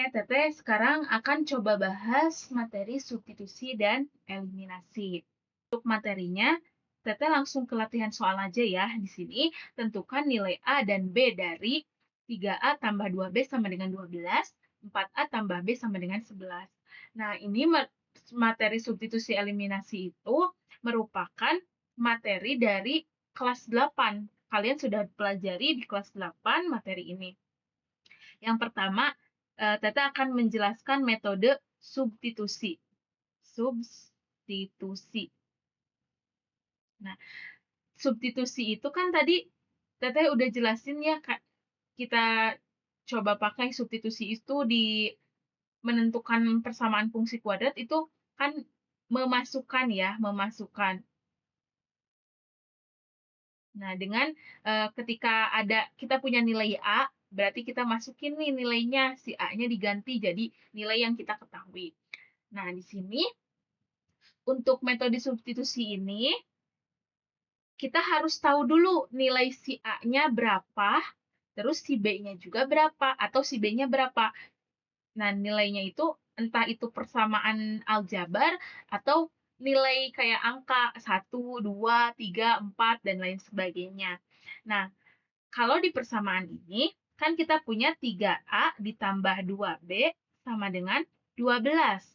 Teteh sekarang akan coba bahas materi substitusi dan eliminasi. Untuk materinya, Teteh langsung ke latihan soal aja ya. Di sini tentukan nilai A dan B dari 3A tambah 2B sama dengan 12, 4A tambah B sama dengan 11. Nah, ini materi substitusi eliminasi itu merupakan materi dari kelas 8. Kalian sudah pelajari di kelas 8 materi ini. Yang pertama, Tete akan menjelaskan metode substitusi. Substitusi. Nah, substitusi itu kan tadi Tete udah jelasin ya, Kak. Kita coba pakai substitusi itu di menentukan persamaan fungsi kuadrat itu kan memasukkan ya, memasukkan. Nah, dengan ketika kita punya nilai A, berarti kita masukin nih nilainya, si A-nya diganti jadi nilai yang kita ketahui. Nah, di sini untuk metode substitusi ini, kita harus tahu dulu nilai si A-nya berapa, terus si B-nya juga berapa, atau si B-nya berapa. Nah, nilainya itu entah itu persamaan aljabar, atau nilai kayak angka 1, 2, 3, 4, dan lain sebagainya. Nah, kalau di persamaan ini, kan kita punya 3A ditambah 2B sama dengan 12.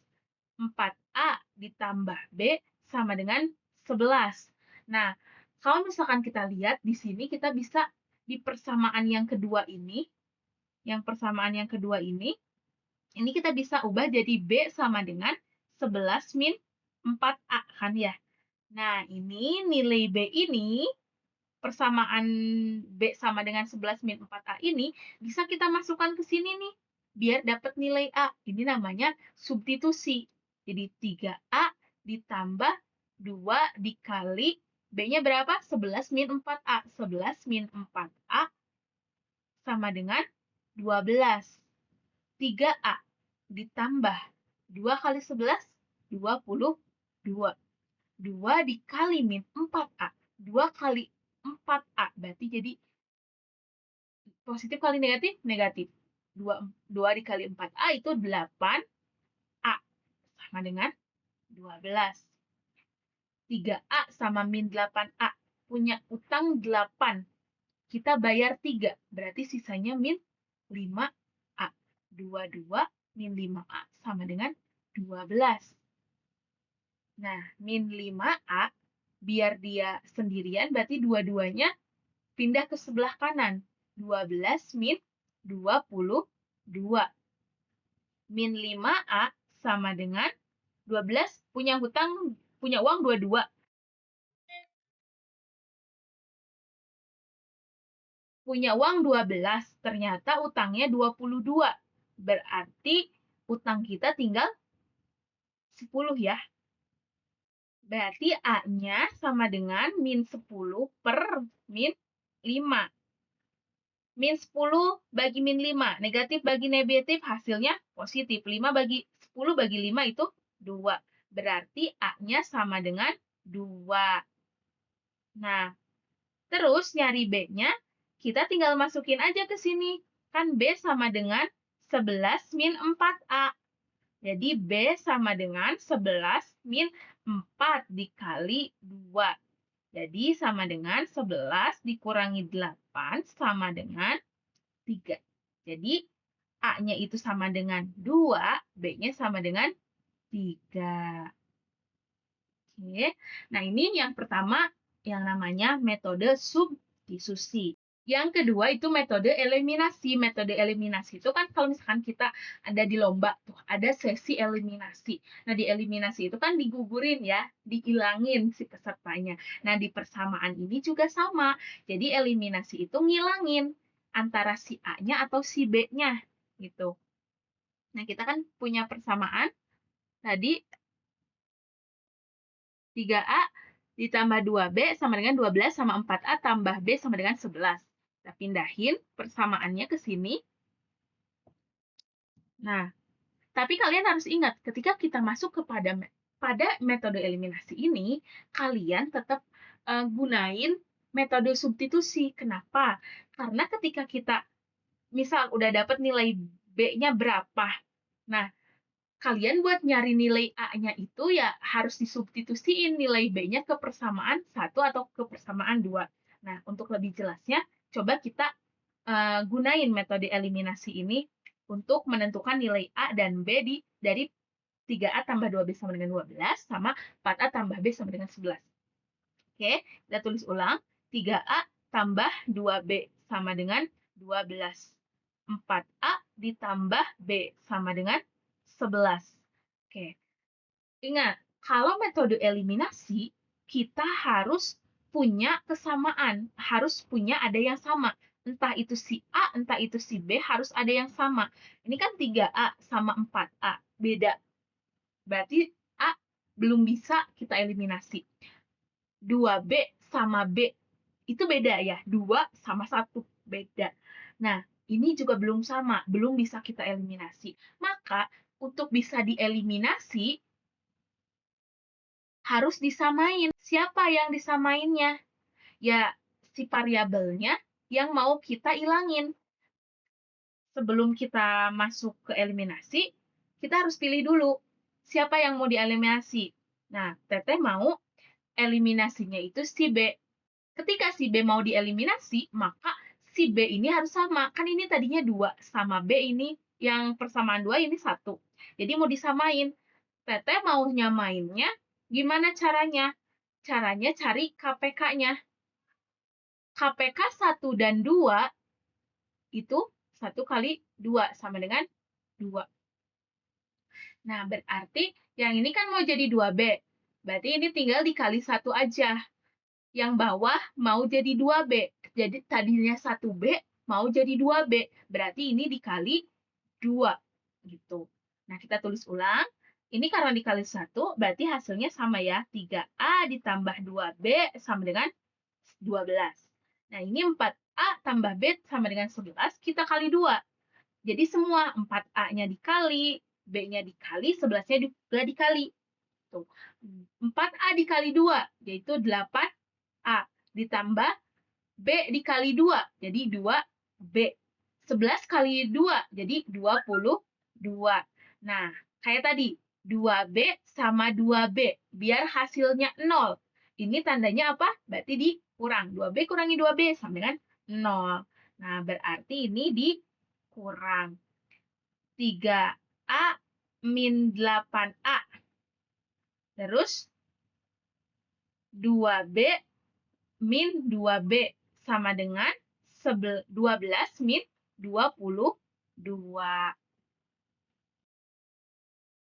4A ditambah B sama dengan 11. Nah, kalau misalkan kita lihat di sini kita bisa di persamaan yang kedua ini, ini kita bisa ubah jadi B sama dengan 11 min 4A kan ya. Nah, ini nilai B ini, persamaan B sama dengan 11 min 4A ini, bisa kita masukkan ke sini nih, biar dapat nilai A. Ini namanya substitusi. Jadi 3A ditambah 2 dikali B-nya berapa? 11 min 4A. 11 min 4A sama dengan 12. 3A ditambah 2 kali 11, 22. 2 dikali min 4A. 2 kali 4A. Berarti jadi positif kali negatif? Negatif. 2 dikali 4A itu 8A. Sama dengan 12. 3A sama min 8A. Punya utang 8. Kita bayar 3. Berarti sisanya min 5A. 22 min 5A sama dengan 12. Nah, min 5A, biar dia sendirian, berarti dua-duanya pindah ke sebelah kanan. 12 min 22. Min 5A sama dengan 12 punya uang 22. Punya uang 12, ternyata utangnya 22. Berarti utang kita tinggal 10 ya. Berarti A-nya sama dengan min 10 per min 5. Min 10 bagi min 5, negatif bagi negatif, hasilnya positif. 5 bagi 10 bagi 5 itu 2. Berarti A-nya sama dengan 2. Nah, terus nyari B-nya, kita tinggal masukin aja ke sini. Kan B sama dengan 11 min 4A. Jadi B sama dengan 11 min 4 dikali 2. Jadi sama dengan 11 dikurangi 8 sama dengan 3. Jadi A-nya itu sama dengan 2, B-nya sama dengan 3. Oke. Nah, ini yang pertama yang namanya metode substitusi. Yang kedua itu metode eliminasi. Metode eliminasi itu kan kalau misalkan kita ada di lomba tuh, ada sesi eliminasi. Nah, di eliminasi itu kan digugurin ya, dihilangin si pesertanya. Nah, di persamaan ini juga sama. Jadi eliminasi itu ngilangin antara si A-nya atau si B-nya gitu. Nah, kita kan punya persamaan tadi 3A ditambah 2B sama dengan 12 sama 4A tambah B sama dengan 11. Kita pindahin persamaannya ke sini. Nah, tapi kalian harus ingat, ketika kita masuk pada metode eliminasi ini, kalian tetap gunain metode substitusi. Kenapa? Karena ketika kita misal udah dapat nilai B-nya berapa. Nah, kalian buat nyari nilai A-nya itu ya harus disubstitusiin nilai B-nya ke persamaan 1 atau ke persamaan 2. Nah, untuk lebih jelasnya, coba kita gunain metode eliminasi ini untuk menentukan nilai A dan B dari 3A tambah 2B sama dengan 12, sama 4A tambah B sama dengan 11. Oke, kita tulis ulang. 3A tambah 2B sama dengan 12. 4A ditambah B sama dengan 11. Oke, ingat, kalau metode eliminasi, kita harus punya kesamaan. Harus punya ada yang sama. Entah itu si A, entah itu si B, harus ada yang sama. Ini kan 3A sama 4A, beda. Berarti A belum bisa kita eliminasi. 2B sama B itu beda ya, 2 sama 1 beda. Nah, ini juga belum sama, belum bisa kita eliminasi. Maka, untuk bisa dieliminasi, harus disamain. Siapa yang disamainnya? Ya, si variabelnya yang mau kita ilangin. Sebelum kita masuk ke eliminasi, kita harus pilih dulu siapa yang mau dieliminasi. Nah, Teteh mau eliminasinya itu si B. Ketika si B mau dieliminasi, maka si B ini harus sama. Kan ini tadinya 2, sama B ini yang persamaan 2 ini 1. Jadi mau disamain. Teteh mau nyamainnya, gimana caranya? Caranya cari KPK-nya. KPK 1 dan 2 itu 1 kali 2 sama dengan 2. Nah, berarti yang ini kan mau jadi 2B. Berarti ini tinggal dikali 1 aja. Yang bawah mau jadi 2B. Jadi tadinya 1B mau jadi 2B. Berarti ini dikali 2. Gitu. Nah, kita tulis ulang. Ini karena dikali 1, berarti hasilnya sama ya. 3A ditambah 2B sama dengan 12. Nah, ini 4A tambah B sama dengan 11, kita kali 2. Jadi semua 4A-nya dikali, B-nya dikali, 11-nya juga dikali. Tuh. 4A dikali 2, yaitu 8A. Ditambah B dikali 2, jadi 2B. 11 kali 2, jadi 22. Nah, kayak tadi, 2B sama 2B, biar hasilnya 0. Ini tandanya apa? Berarti dikurang. 2B kurangi 2B sama dengan 0. Nah, berarti ini dikurang. 3A min 8A. Terus 2B min 2B sama dengan 12 min 22.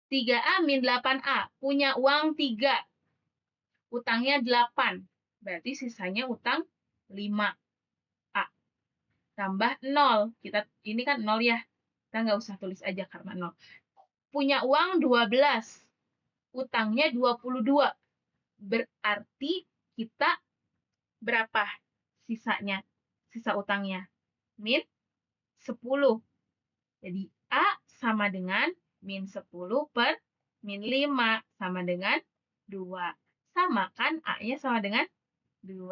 3A min 8A. Punya uang 3. Utangnya 8. Berarti sisanya utang 5A. Tambah 0. Ini kan 0 ya. Kita nggak usah tulis aja karena 0. Punya uang 12. Utangnya 22. Berarti kita berapa sisanya? Sisa utangnya. Min 10. Jadi A sama dengan min 10 per min 5 sama dengan 2. Sama kan? A-nya sama dengan 2.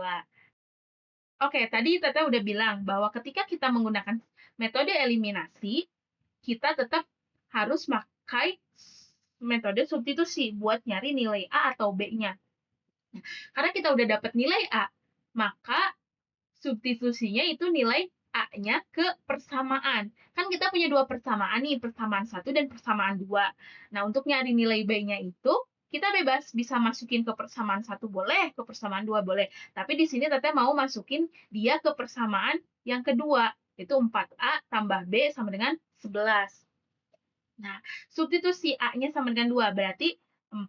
Oke, tadi Tete udah bilang bahwa ketika kita menggunakan metode eliminasi, kita tetap harus pakai metode substitusi buat nyari nilai A atau B-nya. Karena kita udah dapat nilai A, maka substitusinya itu nilai A-nya ke persamaan. Kan kita punya dua persamaan nih, persamaan 1 dan persamaan 2. Nah, untuk nyari nilai B-nya itu, kita bebas bisa masukin ke persamaan 1 boleh, ke persamaan 2 boleh. Tapi di sini Teteh mau masukin dia ke persamaan yang kedua, itu 4A tambah B sama dengan 11. Nah, substitusi A-nya sama dengan 2, berarti 4,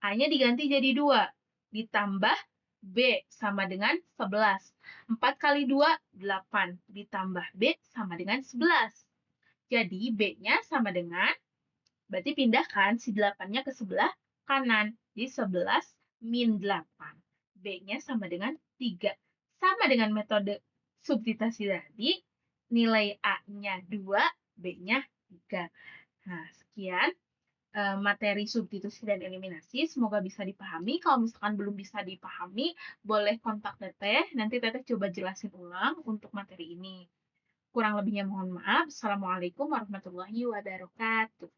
A-nya diganti jadi 2. Ditambah B sama dengan 11. 4 kali 2, 8. Ditambah B sama dengan 11. Jadi B-nya sama dengan, berarti pindahkan si 8-nya ke sebelah kanan. Jadi 11 min 8. B-nya sama dengan 3. Sama dengan metode substitusi tadi, nilai A-nya 2, B-nya 3. Nah, sekian materi substitusi dan eliminasi. Semoga bisa dipahami. Kalau misalkan belum bisa dipahami, boleh kontak Teteh. Nanti Teteh coba jelasin ulang untuk materi ini. Kurang lebihnya mohon maaf. Assalamualaikum warahmatullahi wabarakatuh.